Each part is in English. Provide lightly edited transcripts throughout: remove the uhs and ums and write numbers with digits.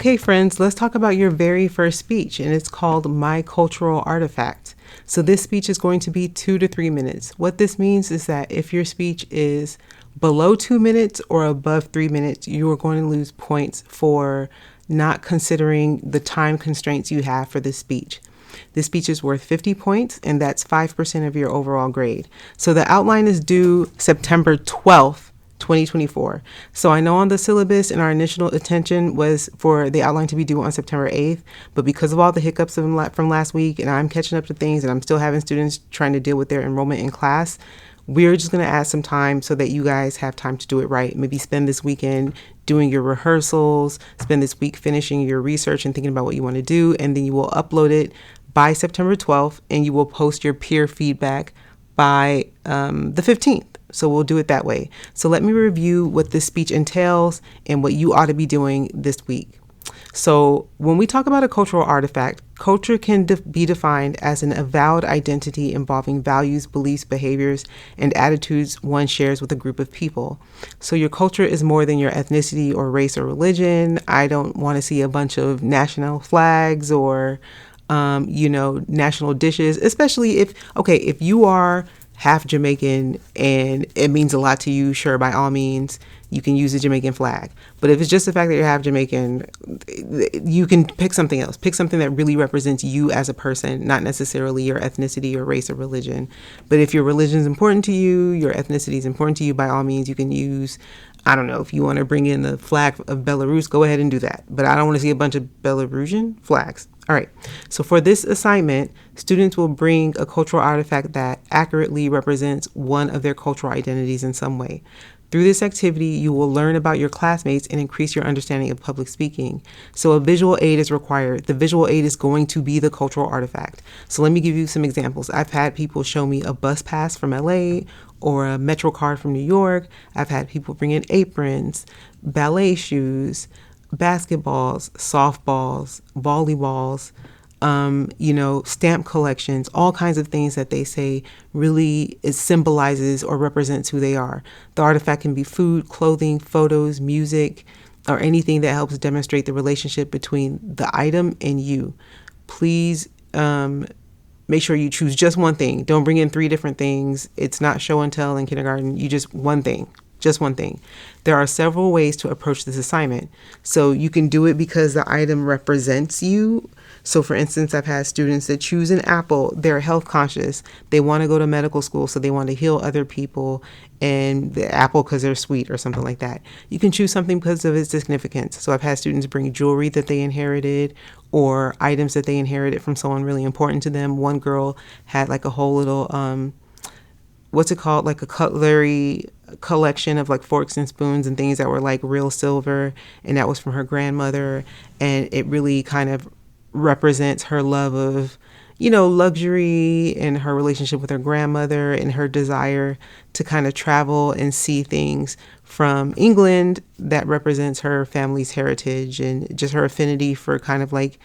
Okay, friends, let's talk about your very first speech, and it's called My Cultural Artifact. So this speech is going to be 2 to 3 minutes. What this means is that if your speech is below 2 minutes or above 3 minutes, you are going to lose points for not considering the time constraints you have for this speech. This speech is worth 50 points, and that's 5% of your overall grade. So the outline is due September 12th. 2024. So I know on the syllabus and our initial attention was for the outline to be due on September 8th, but because of all the hiccups from last week and I'm catching up to things and I'm still having students trying to deal with their enrollment in class, we're just going to add some time so that you guys have time to do it right. Maybe spend this weekend doing your rehearsals, spend this week finishing your research and thinking about what you want to do, and then you will upload it by September 12th and you will post your peer feedback by the 15th. So we'll do it that way. So let me review what this speech entails and what you ought to be doing this week. So when we talk about a cultural artifact, culture can be defined as an avowed identity involving values, beliefs, behaviors, and attitudes one shares with a group of people. So your culture is more than your ethnicity or race or religion. I don't want to see a bunch of national flags or, national dishes, especially if you are half Jamaican and it means a lot to you, sure, by all means, you can use the Jamaican flag. But if it's just the fact that you're half Jamaican, you can pick something else. Pick something that really represents you as a person, not necessarily your ethnicity or race or religion. But if your religion is important to you, your ethnicity is important to you, by all means, you can use, I don't know, if you want to bring in the flag of Belarus, go ahead and do that. But I don't want to see a bunch of Belarusian flags. All right, so for this assignment, students will bring a cultural artifact that accurately represents one of their cultural identities in some way. Through this activity, you will learn about your classmates and increase your understanding of public speaking. So a visual aid is required. The visual aid is going to be the cultural artifact. So let me give you some examples. I've had people show me a bus pass from LA or a Metro card from New York. I've had people bring in aprons, ballet shoes, basketballs, softballs, volleyballs, stamp collections, all kinds of things that they say really symbolizes or represents who they are. The artifact can be food, clothing, photos, music, or anything that helps demonstrate the relationship between the item and you. Please make sure you choose just one thing. Don't bring in 3 different things. It's not show and tell in kindergarten. You just one thing. Just one thing. There are several ways to approach this assignment. So you can do it because the item represents you. So for instance, I've had students that choose an apple. They're health conscious. They want to go to medical school, so they want to heal other people, and the apple because they're sweet or something like that. You can choose something because of its significance. So I've had students bring jewelry that they inherited or items that they inherited from someone really important to them. One girl had like a whole little, like a cutlery collection of like forks and spoons and things that were like real silver, and that was from her grandmother, and it really kind of represents her love of luxury and her relationship with her grandmother and her desire to kind of travel and see things from England that represents her family's heritage and just her affinity for kind of like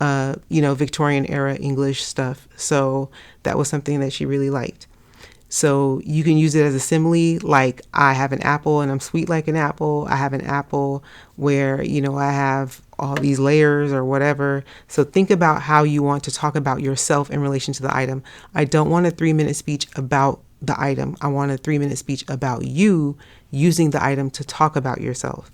Victorian era English stuff. So that was something that she really liked. So you can use it as a simile, like I have an apple and I'm sweet like an apple. I have an apple where, I have all these layers or whatever. So think about how you want to talk about yourself in relation to the item. I don't want a 3-minute speech about the item. I want a 3-minute speech about you using the item to talk about yourself.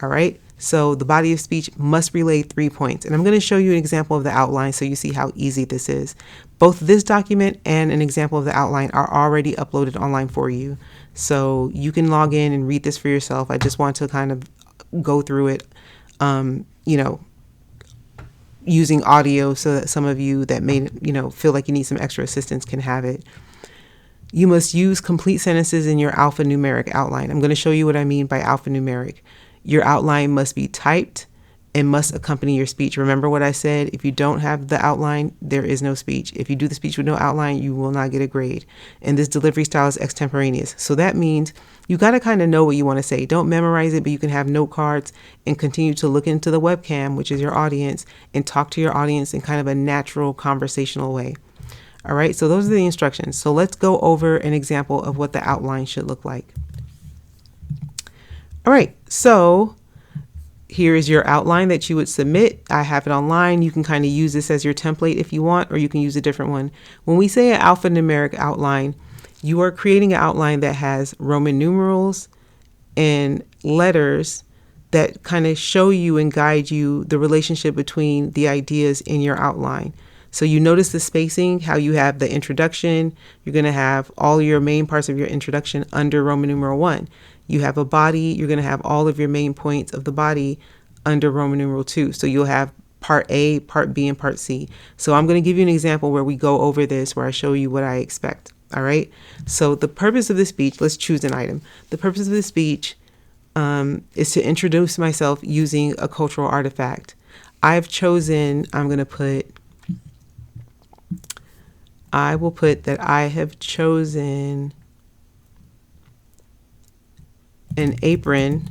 All right. So the body of speech must relay 3 points. And I'm going to show you an example of the outline so you see how easy this is. Both this document and an example of the outline are already uploaded online for you. So you can log in and read this for yourself. I just want to kind of go through it, using audio so that some of you that may, feel like you need some extra assistance can have it. You must use complete sentences in your alphanumeric outline. I'm going to show you what I mean by alphanumeric. Your outline must be typed and must accompany your speech. Remember what I said? If you don't have the outline, there is no speech. If you do the speech with no outline, you will not get a grade. And this delivery style is extemporaneous. So that means you got to kind of know what you want to say. Don't memorize it, but you can have note cards and continue to look into the webcam, which is your audience, and talk to your audience in kind of a natural conversational way. All right, so those are the instructions. So let's go over an example of what the outline should look like. All right, so here is your outline that you would submit. I have it online. You can kind of use this as your template if you want, or you can use a different one. When we say an alphanumeric outline, you are creating an outline that has Roman numerals and letters that kind of show you and guide you the relationship between the ideas in your outline. So you notice the spacing, how you have the introduction. You're going to have all your main parts of your introduction under Roman numeral 1. You have a body. You're going to have all of your main points of the body under Roman numeral 2. So you'll have part A, part B, and part C. So I'm going to give you an example where we go over this, where I show you what I expect. All right. So the purpose of the speech, let's choose an item. The purpose of the speech is to introduce myself using a cultural artifact. I've chosen, I will put that I have chosen an apron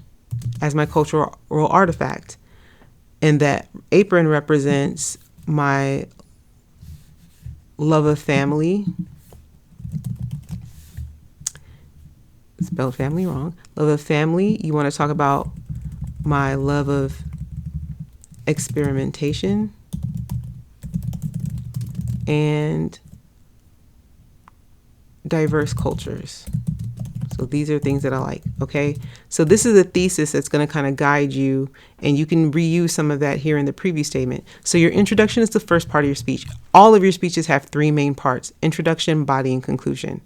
as my cultural artifact. And that apron represents my love of family. Spelled family wrong. Love of family. You want to talk about my love of experimentation and diverse cultures. So these are things that I like. Okay. So this is a thesis that's going to kind of guide you, and you can reuse some of that here in the preview statement. So your introduction is the first part of your speech. All of your speeches have 3 main parts: introduction, body, and conclusion.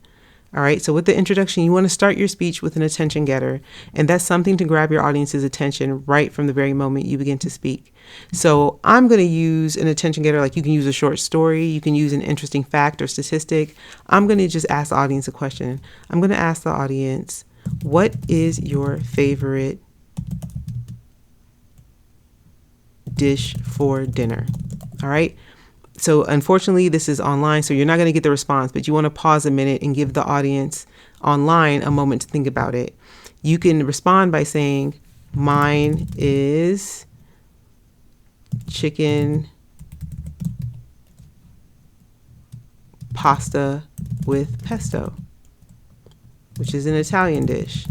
All right. So with the introduction, you want to start your speech with an attention getter, and that's something to grab your audience's attention right from the very moment you begin to speak. So I'm going to use an attention getter. Like, you can use a short story. You can use an interesting fact or statistic. I'm going to just ask the audience a question. I'm going to ask the audience, what is your favorite dish for dinner? All right. So unfortunately, this is online, so you're not going to get the response, but you want to pause a minute and give the audience online a moment to think about it. You can respond by saying, mine is chicken pasta with pesto, which is an Italian dish.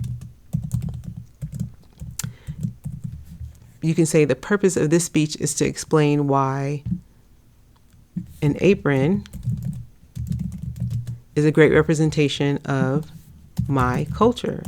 You can say the purpose of this speech is to explain why an apron is a great representation of my culture.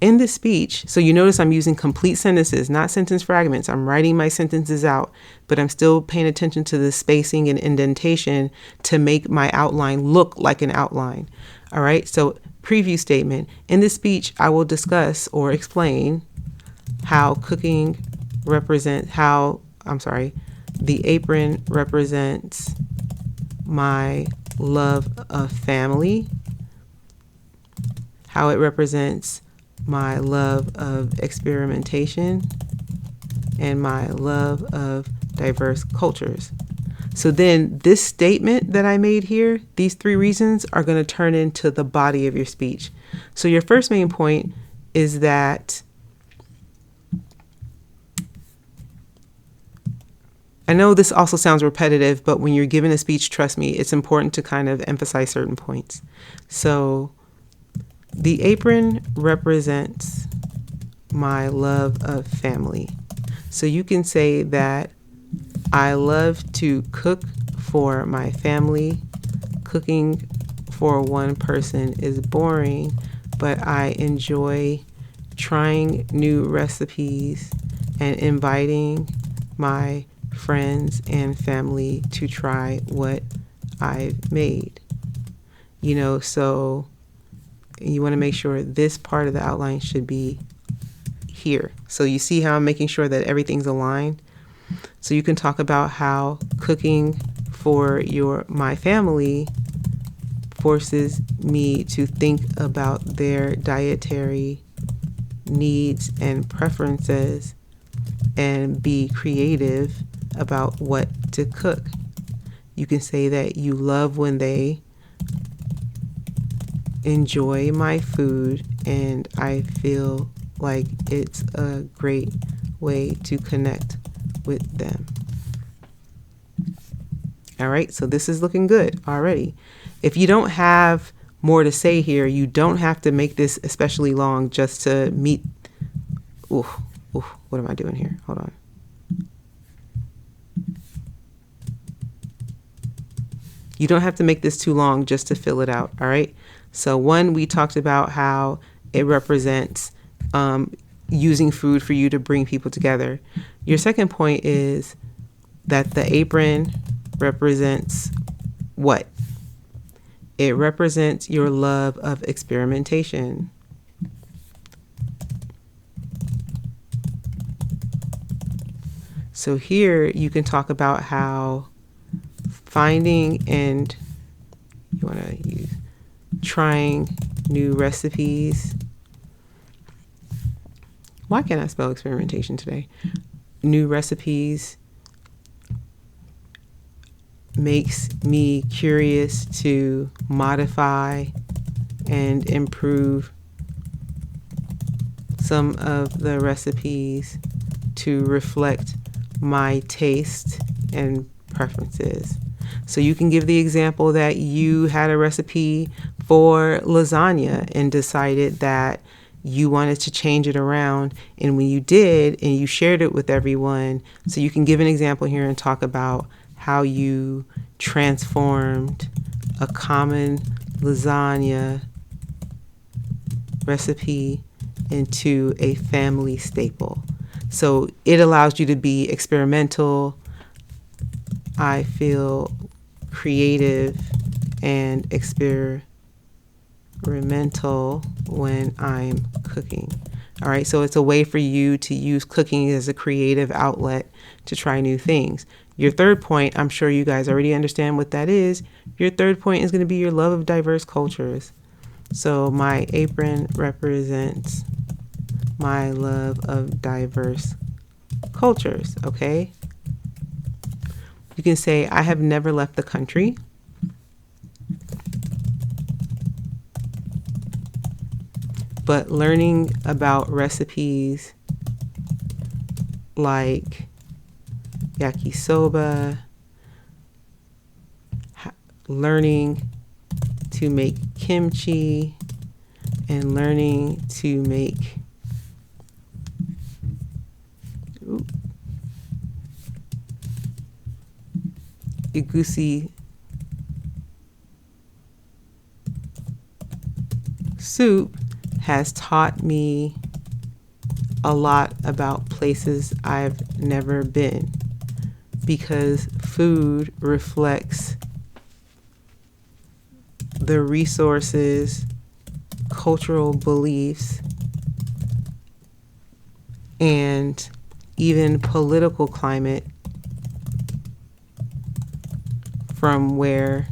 In this speech, so you notice I'm using complete sentences, not sentence fragments. I'm writing my sentences out, but I'm still paying attention to the spacing and indentation to make my outline look like an outline. All right. So preview statement. In this speech, I will discuss or explain how the apron represents my love of family, how it represents my love of experimentation, and my love of diverse cultures. So then this statement that I made here, these 3 reasons are going to turn into the body of your speech. So your first main point is that I know this also sounds repetitive, but when you're giving a speech, trust me, it's important to kind of emphasize certain points. So the apron represents my love of family. So you can say that I love to cook for my family. Cooking for one person is boring, but I enjoy trying new recipes and inviting my friends and family to try what I've made. So you want to make sure this part of the outline should be here. So you see how I'm making sure that everything's aligned. So you can talk about how cooking for my family forces me to think about their dietary needs and preferences and be creative about what to cook. You can say that you love when they enjoy my food, and I feel like it's a great way to connect with them. All right, so this is looking good already. If you don't have more to say here, you don't have to make this especially long just to meet. Oof, what am I doing here? Hold on. You don't have to make this too long just to fill it out, all right? So one, we talked about how it represents using food for you to bring people together. Your second point is that the apron represents what? It represents your love of experimentation. So here you can talk about how finding and you want to use trying new recipes. Why can't I spell experimentation today? New recipes makes me curious to modify and improve some of the recipes to reflect my taste and preferences. So you can give the example that you had a recipe for lasagna and decided that you wanted to change it around. And when you did, and you shared it with everyone, so you can give an example here and talk about how you transformed a common lasagna recipe into a family staple. So it allows you to be experimental. I feel creative and experimental when I'm cooking. All right, so it's a way for you to use cooking as a creative outlet to try new things. Your third point, I'm sure you guys already understand what that is. Your third point is going to be your love of diverse cultures. So my apron represents my love of diverse cultures, okay? You can say, I have never left the country. But learning about recipes like yakisoba, learning to make kimchi, and learning to make egusi soup has taught me a lot about places I've never been, because food reflects the resources, cultural beliefs, and even political climate from where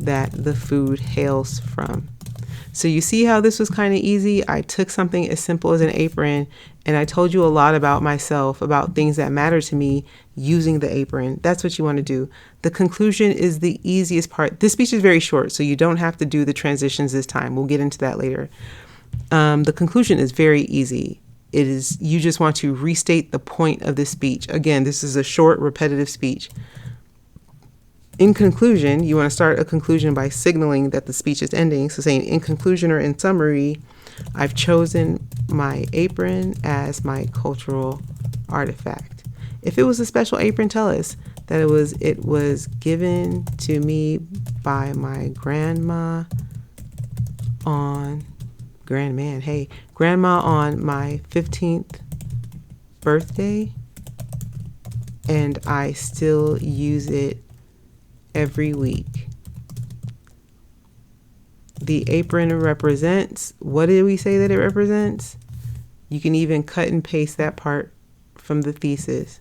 that the food hails from. So you see how this was kind of easy? I took something as simple as an apron and I told you a lot about myself, about things that matter to me using the apron. That's what you want to do. The conclusion is the easiest part. This speech is very short, so you don't have to do the transitions this time. We'll get into that later. The conclusion is very easy. It is, you just want to restate the point of this speech. Again, this is a short, repetitive speech. In conclusion, you want to start a conclusion by signaling that the speech is ending. So saying, in conclusion or in summary, I've chosen my apron as my cultural artifact. If it was a special apron, tell us that it was given to me by my grandma on my 15th birthday, and I still use it every week. The apron represents, what did we say that it represents? You can even cut and paste that part from the thesis.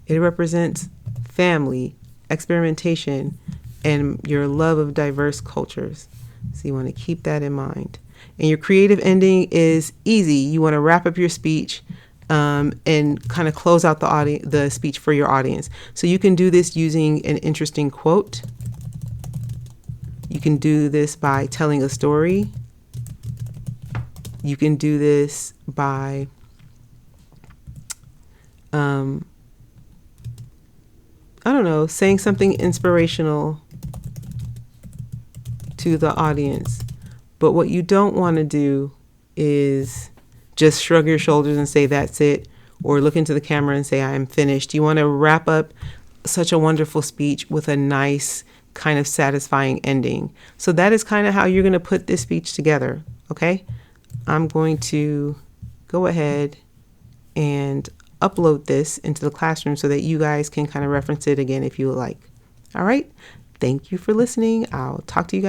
It represents family, experimentation, and your love of diverse cultures. So you want to keep that in mind. And your creative ending is easy. You want to wrap up your speech and kind of close out the speech for your audience. So you can do this using an interesting quote. You can do this by telling a story. You can do this by I don't know, saying something inspirational to the audience. But what you don't want to do is just shrug your shoulders and say that's it, or look into the camera and say I am finished. You want to wrap up such a wonderful speech with a nice kind of satisfying ending. So that is kind of how you're going to put this speech together. Okay, I'm going to go ahead and upload this into the classroom so that you guys can kind of reference it again if you would like. All right, thank you for listening. I'll talk to you guys